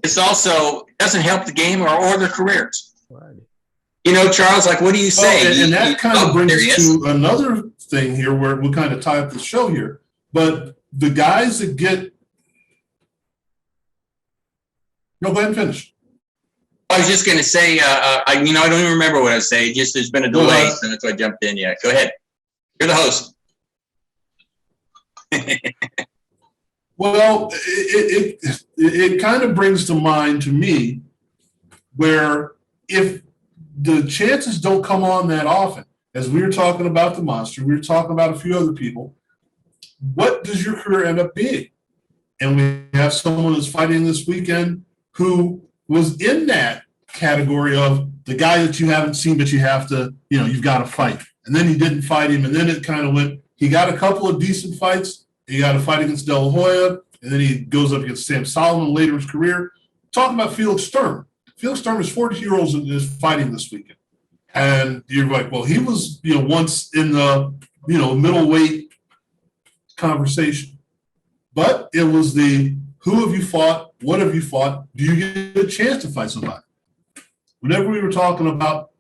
It's also doesn't help the game or their careers. Right. You know, Charles, like, what do you say? And that kind of brings us to another thing here where we'll kind of tie up the show here. But the guys that get... No, go ahead and finish. I was just going to say, I don't even remember what I was saying. Just there's been a delay, so that's why I jumped in. Yeah, go ahead. You're the host. Well, it kind of brings to mind to me where if the chances don't come on that often, as we were talking about the Monster, we were talking about a few other people, what does your career end up being? And we have someone who's fighting this weekend who was in that category of the guy that you haven't seen, but you have to, you've got to fight. And then he didn't fight him. And then it kind of went, he got a couple of decent fights. He got a fight against De La Hoya. And then he goes up against Sam Solomon later in his career. Talking about Felix Sturm. Felix Sturm is 40 years old and is fighting this weekend. And you're like, well, he was, once in the, middleweight conversation. But it was the, who have you fought? What have you fought? Do you get a chance to fight somebody? Whenever we were talking about,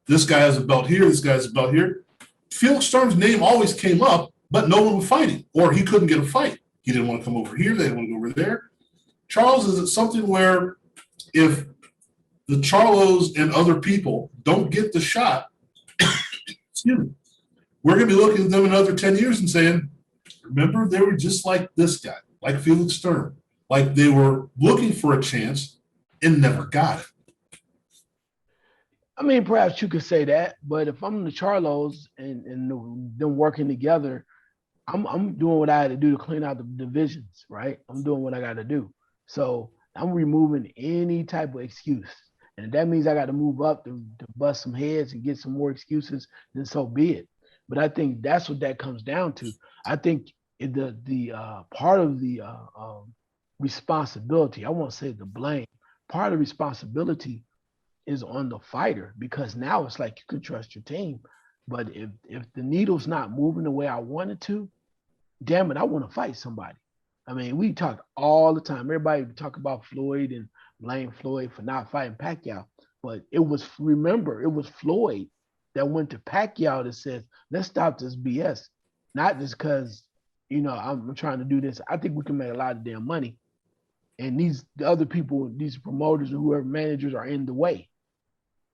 this guy has a belt here, this guy has a belt here, Felix Sturm's name always came up, but no one would fight him, or he couldn't get a fight. He didn't want to come over here. They didn't want to go over there. Charles, is it something where if the Charlos and other people don't get the shot, excuse me, we're going to be looking at them in another 10 years and saying, remember, they were just like this guy, like Felix Sturm, like they were looking for a chance and never got it. I mean, perhaps you could say that, but if I'm the Charlos and them working together, I'm doing what I had to do to clean out the divisions, right? I'm doing what I got to do. So I'm removing any type of excuse. And if that means I got to move up to bust some heads and get some more excuses, then so be it. But I think that's what that comes down to. I think the part of the responsibility, I won't say the blame, part of the responsibility is on the fighter, because now it's like you can trust your team. But if the needle's not moving the way I want it to, damn it, I want to fight somebody. I mean, we talk all the time. Everybody talk about Floyd and blame Floyd for not fighting Pacquiao. But it was Floyd that went to Pacquiao that said, let's stop this BS. Not just because, I'm trying to do this. I think we can make a lot of damn money. And the other people, these promoters or whoever managers are in the way.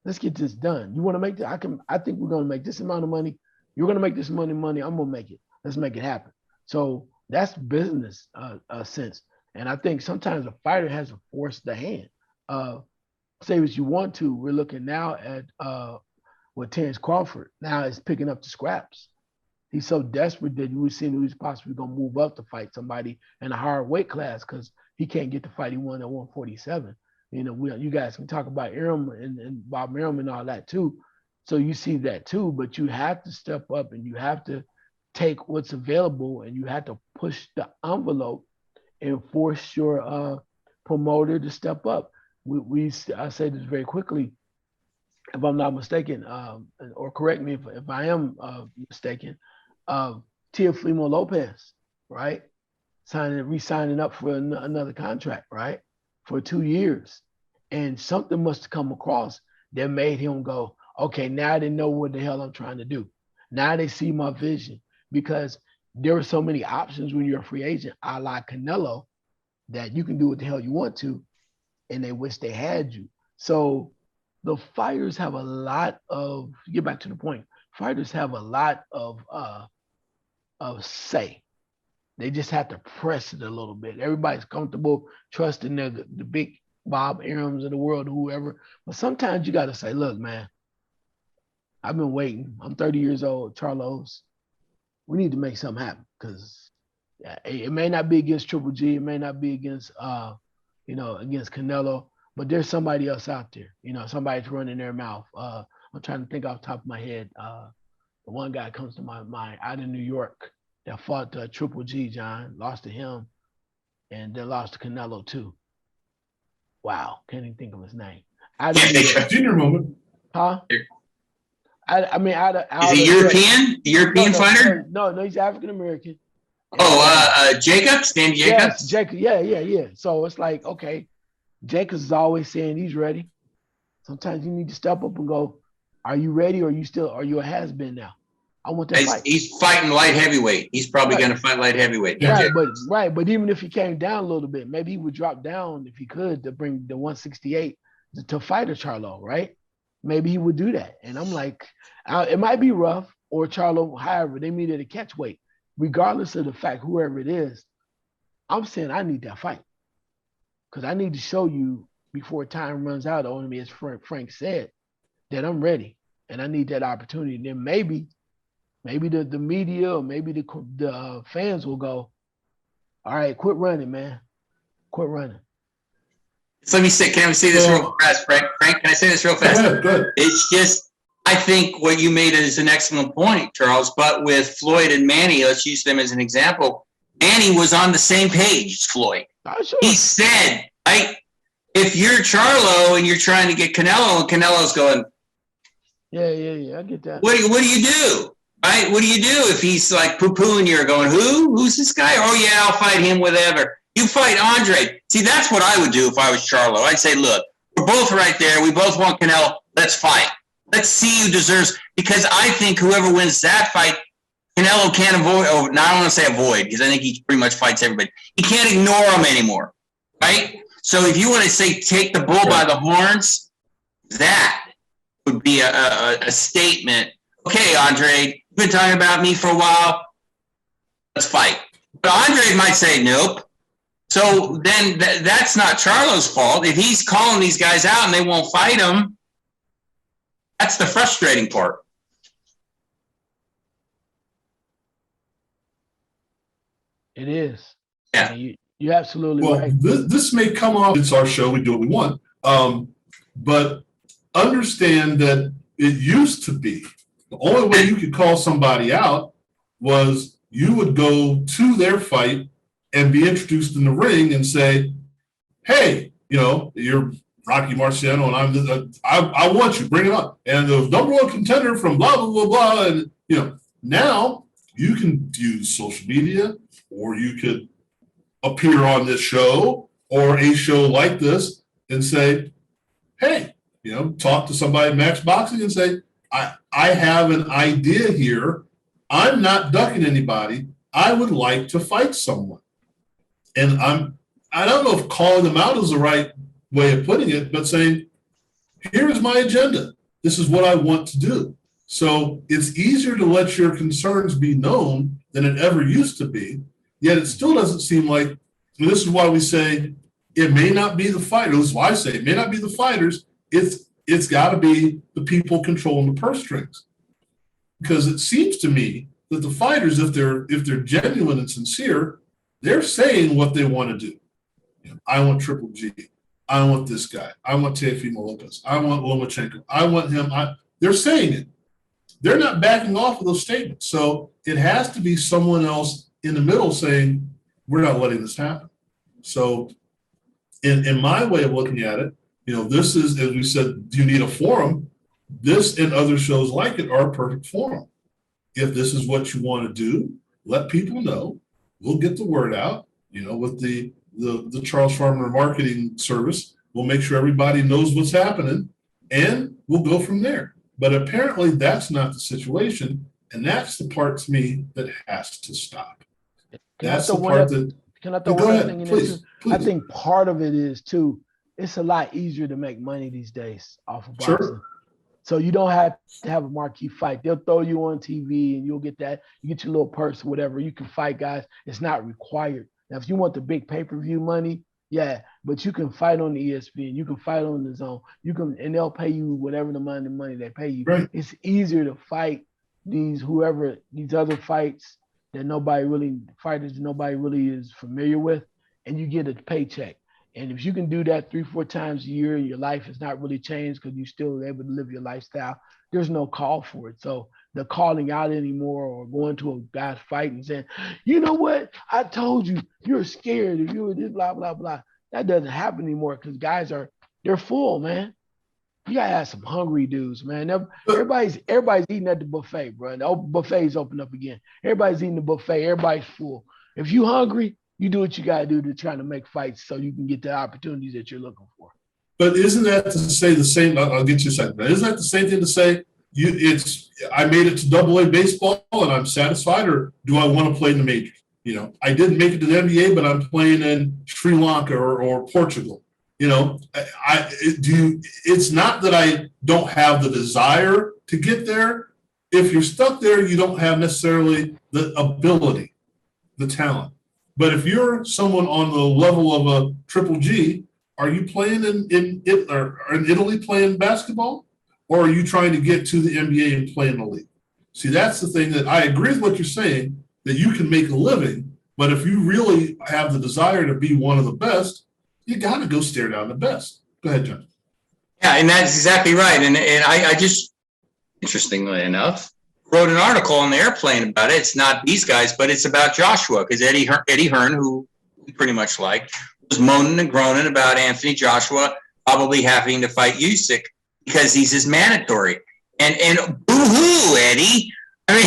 Let's get this done. You want to make that? I think we're going to make this amount of money. You're going to make this money. I'm going to make it. Let's make it happen. So that's business sense. And I think sometimes a fighter has to force the hand. Say what you want to. We're looking now at with Terrence Crawford. Now is picking up the scraps. He's so desperate that we seen he was possibly going to move up to fight somebody in a higher weight class because he can't get the fight he won at 147. You guys can talk about Arum and Bob Arum and all that too. So you see that too, but you have to step up and you have to take what's available and you have to push the envelope and force your promoter to step up. I say this very quickly, if I'm not mistaken, or correct me if I am mistaken, Teofimo Lopez, right? Re-signing up for another contract, right? For 2 years. And something must have come across that made him go, okay, now they know what the hell I'm trying to do. Now they see my vision, because there are so many options when you're a free agent, a la Canelo, that you can do what the hell you want to, and they wish they had you. So the fighters have a lot of, to get back to the point, fighters have a lot of say. They just have to press it a little bit. Everybody's comfortable trusting the big Bob Arums of the world, whoever. But sometimes you got to say, look, man, I've been waiting. I'm 30 years old, Charlos. We need to make something happen, because it may not be against Triple G. It may not be against, against Canelo, but there's somebody else out there. Somebody's running their mouth. I'm trying to think off the top of my head. The one guy comes to my mind out in New York that fought Triple G, John, lost to him, and then lost to Canelo too. Wow, can't even think of his name. Junior moment. Huh? I mean, is he European? European fighter? No, he's African American. Jacobs, Danny Jacobs. Yes, Jacob. Yeah. So it's like, okay, Jacobs is always saying he's ready. Sometimes you need to step up and go, are you ready, or are you a has-been now? I want that fight. He's fighting light heavyweight. He's probably going to fight light heavyweight. But even if he came down a little bit, maybe he would drop down if he could to bring the 168 to fight a Charlo, right? Maybe he would do that. And I'm like, it might be rough, or Charlo, however, they meet at a catch weight. Regardless of the fact, whoever it is, I'm saying I need that fight, because I need to show you before time runs out on me, as Frank said, that I'm ready, and I need that opportunity. And then maybe the media or maybe the fans will go, all right, quit running, man. Quit running. So let me say, can I say this real fast, Frank? Frank, can I say this real fast? Good. It's just, I think what you made is an excellent point, Charles, but with Floyd and Manny, let's use them as an example. Manny was on the same page as Floyd. Sure. He said, if you're Charlo and you're trying to get Canelo, and Canelo's going, yeah, I get that. What do you do? Right? What do you do if he's like poo-pooing you or going, who's this guy? Oh yeah, I'll fight him, whatever. You fight Andre. See, that's what I would do if I was Charlo. I'd say, look, we're both right there. We both want Canelo. Let's fight. Let's see who deserves, because I think whoever wins that fight, Canelo can't avoid, I don't want to say avoid, because I think he pretty much fights everybody. He can't ignore him anymore, right? So if you want to say take the bull by the horns, that would be a statement. Okay, Andre, been talking about me for a while. Let's fight. But Andre might say, nope. So then that's not Charlo's fault. If he's calling these guys out and they won't fight him, that's the frustrating part. It is. Yeah. You're absolutely right. This may come off, it's our show, we do what we want. But understand that it used to be the only way you could call somebody out was you would go to their fight and be introduced in the ring and say, hey, you're Rocky Marciano and I want you, bring it on. And the number one contender from blah, blah, blah, blah. And, now you can use social media, or you could appear on this show or a show like this and say, hey, talk to somebody at Max Boxing and say, I have an idea here. I'm not ducking anybody. I would like to fight someone. And I don't know if calling them out is the right way of putting it, but saying, here's my agenda. This is what I want to do. So it's easier to let your concerns be known than it ever used to be. Yet it still doesn't seem like, and this is why we say it may not be the fighters. This is why I say it may not be the fighters. It's got to be the people controlling the purse strings. Because it seems to me that the fighters, if they're genuine and sincere, they're saying what they want to do. I want Triple G. I want this guy. I want Teofimo Lopez. I want Lomachenko. I want him. They're saying it. They're not backing off of those statements. So it has to be someone else in the middle saying, we're not letting this happen. So in my way of looking at it, this is, as we said, do you need a forum? This and other shows like it are a perfect forum. If this is what you want to do, let people know. We'll get the word out, with the Charles Farmer marketing service. We'll make sure everybody knows what's happening, and we'll go from there. But apparently that's not the situation, and that's the part to me that has to stop. That's the part that. Can I throw one other thing in there too? I think part of it is too, it's a lot easier to make money these days off of boxing. Sure. So you don't have to have a marquee fight. They'll throw you on TV and you'll get that. You get your little purse or whatever. You can fight guys. It's not required. Now, if you want the big pay-per-view money, yeah, but you can fight on the ESPN. You can fight on the Zone. And they'll pay you whatever the money they pay you. Right. It's easier to fight these other fights that nobody really is familiar with, and you get a paycheck. And if you can do that 3-4 times a year, your life has not really changed because you're still able to live your lifestyle. There's no call for it. So the calling out anymore or going to a guy's fight and saying, you know what? I told you, you're scared if you were this, blah, blah, blah. That doesn't happen anymore because guys they're full, man. You gotta have some hungry dudes, man. Everybody's eating at the buffet, bro. The buffet's open up again. Everybody's eating the buffet. Everybody's full. If you hungry, you do what you gotta do to try to make fights so you can get the opportunities that you're looking for. But isn't that to say the same? I'll get you a second. Isn't that the same thing to say? I made it to AA baseball and I'm satisfied, or do I want to play in the majors? I didn't make it to the NBA, but I'm playing in Sri Lanka or Portugal. It's not that I don't have the desire to get there. If you're stuck there, you don't have necessarily the ability, the talent. But if you're someone on the level of a Triple G, are you playing in Italy playing basketball? Or are you trying to get to the NBA and play in the league? See, that's the thing that I agree with what you're saying, that you can make a living. But if you really have the desire to be one of the best, you got to go stare down the best. Go ahead, John. Yeah, and that's exactly right. And I just, interestingly enough, wrote an article on the airplane about it. It's not these guys, but it's about Joshua, because Eddie Hearn, who we pretty much liked, was moaning and groaning about Anthony Joshua probably having to fight Usyk because he's his mandatory. And boo-hoo, Eddie. I mean,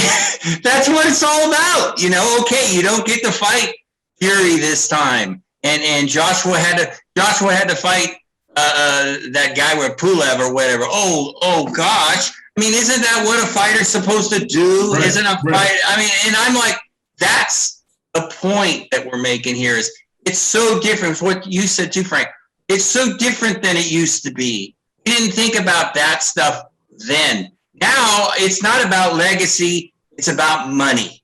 that's what it's all about. Okay, you don't get to fight Fury this time. And Joshua had to fight that guy with Pulev or whatever. Oh gosh. I mean, isn't that what a fighter's supposed to do? Right, isn't a fight? I mean, and I'm like, that's the point that we're making here is it's so different. It's what you said too, Frank. It's so different than it used to be. We didn't think about that stuff then. Now it's not about legacy. It's about money.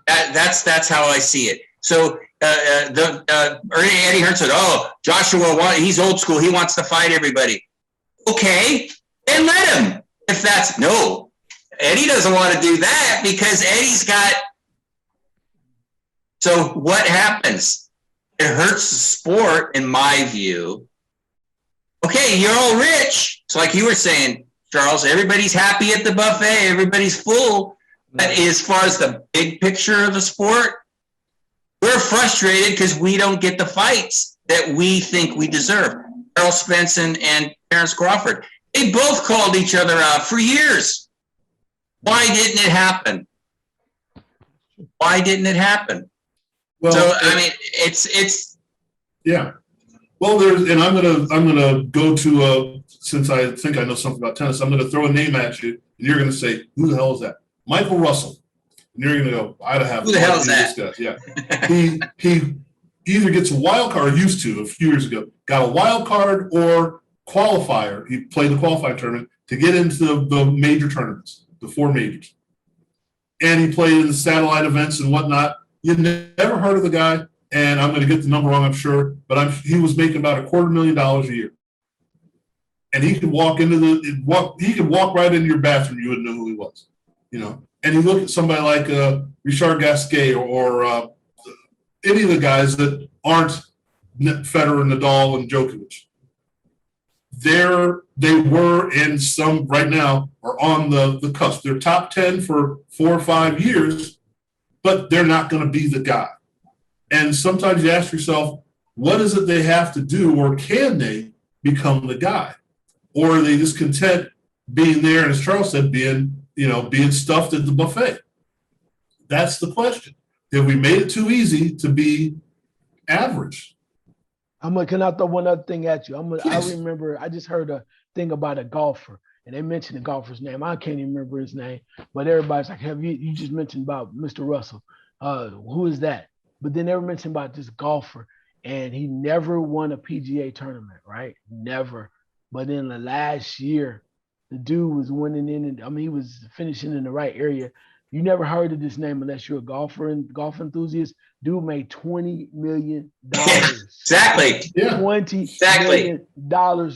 That's how I see it. So Eddie Hearn said, "Oh, Joshua, he's old school. He wants to fight everybody." Okay, then let him. If that's no, Eddie doesn't want to do that because Eddie's got. So what happens? It hurts the sport, in my view. Okay, you're all rich. So like you were saying, Charles, everybody's happy at the buffet. Everybody's full. But as far as the big picture of the sport, we're frustrated because we don't get the fights that we think we deserve. Errol Spence and Terence Crawford, they both called each other out for years. Why didn't it happen? Why didn't it happen? Well, so I mean, it's yeah. Well, I'm gonna go to since I think I know something about tennis, I'm gonna throw a name at you, and you're gonna say, "Who the hell is that?" Michael Russell. And you're gonna go, "I don't have who the hell is that?" Yeah, he either gets a wild card, or used to a few years ago, got a wild card or qualifier. He played the qualifying tournament to get into the major tournaments, the 4 majors, and he played in the satellite events and whatnot. You never heard of the guy, and I'm going to get the number wrong, I'm sure, but he was making about $250,000 a year, and he could walk right into your bathroom, you wouldn't know who he was, you know. And you look at somebody like Richard Gasquet or any of the guys that aren't Federer, Nadal, and Djokovic. They were in some right now are on the cusp. They're top 10 for 4 or 5 years, but they're not going to be the guy. And sometimes you ask yourself, what is it they have to do, or can they become the guy? Or are they just content being there, and as Charles said, being stuffed at the buffet? That's the question. Have we made it too easy to be average? Can I throw one other thing at you? I remember I just heard a thing about a golfer, and they mentioned the golfer's name. I can't even remember his name, but everybody's like, "Have you just mentioned about Mr. Russell? Who is that?" But then they were mentioning about this golfer, and he never won a PGA tournament, right? Never. But in the last year, the dude was winning he was finishing in the right area. You never heard of this name unless you're a golfer and golf enthusiast. Dude made $20 million. Exactly. Yeah. $20 million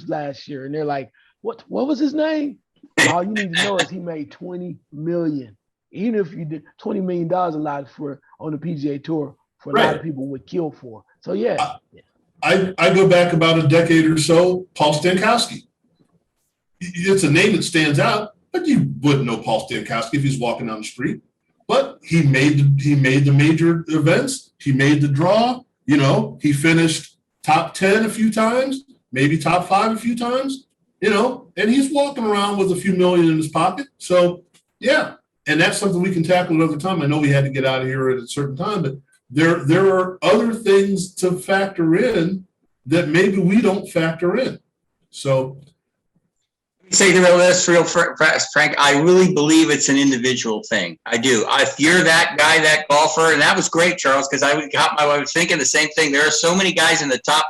last year. And they're like, what was his name? All you need to know is he made $20 million. Even if you did $20 million a lot on the PGA Tour, for a lot of people would kill for. So yeah. I go back about a decade or so, Paul Stankowski. It's a name that stands out, but you wouldn't know Paul Stankowski if he's walking down the street. But he made the major events. He made the draw. You know, he finished top 10 a few times, maybe top 5 a few times. You know, and he's walking around with a few million in his pocket. So yeah, and that's something we can tackle another time. I know we had to get out of here at a certain time, but there are other things to factor in that maybe we don't factor in. So. Say this real fast, Frank. I really believe it's an individual thing. I do. If you're that guy, that golfer, and that was great, Charles, because I was thinking the same thing. There are so many guys in the top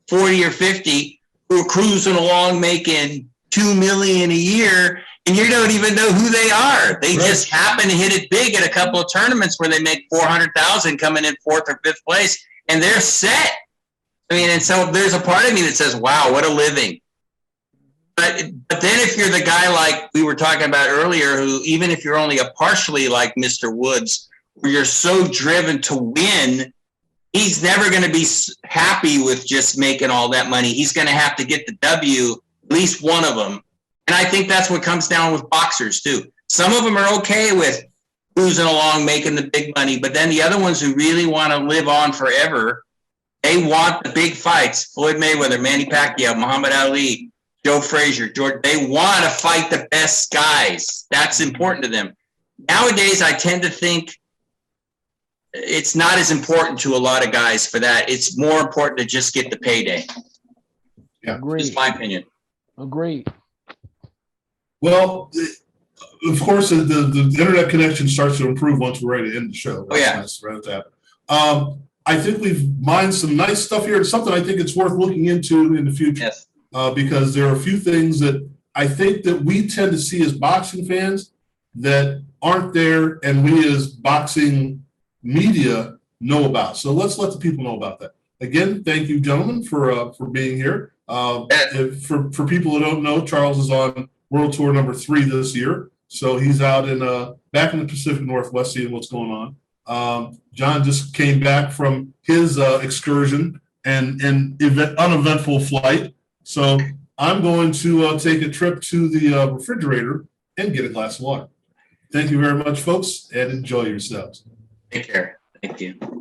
40 or 50 who are cruising along making $2 million a year, and you don't even know who they are. They just happen to hit it big at a couple of tournaments where they make $400,000 coming in 4th or 5th place, and they're set. I mean, and so there's a part of me that says, "Wow, what a living." But then if you're the guy like we were talking about earlier, who even if you're only a partially like Mr. Woods, where you're so driven to win, he's never going to be happy with just making all that money. He's going to have to get the W, at least one of them. And I think that's what comes down with boxers too. Some of them are okay with cruising along, making the big money, but then the other ones who really want to live on forever, they want the big fights. Floyd Mayweather, Manny Pacquiao, Muhammad Ali, Joe Frazier, George, they want to fight the best guys. That's important to them. Nowadays, I tend to think it's not as important to a lot of guys for that. It's more important to just get the payday. Yeah, just my opinion. Agreed. Well, of course, the internet connection starts to improve once we're ready to end the show. That's nice, right at that. I think we've mined some nice stuff here. It's something I think it's worth looking into in the future. Yes. Because there are a few things that I think that we tend to see as boxing fans that aren't there and we as boxing media know about. So let's let the people know about that. Again, thank you, gentlemen, for being here. For people who don't know, Charles is on World Tour number 3 this year. So he's out back in the Pacific Northwest seeing what's going on. John just came back from his excursion and uneventful flight. So I'm going to take a trip to the refrigerator and get a glass of water. Thank you very much, folks, and enjoy yourselves. Take care. Thank you.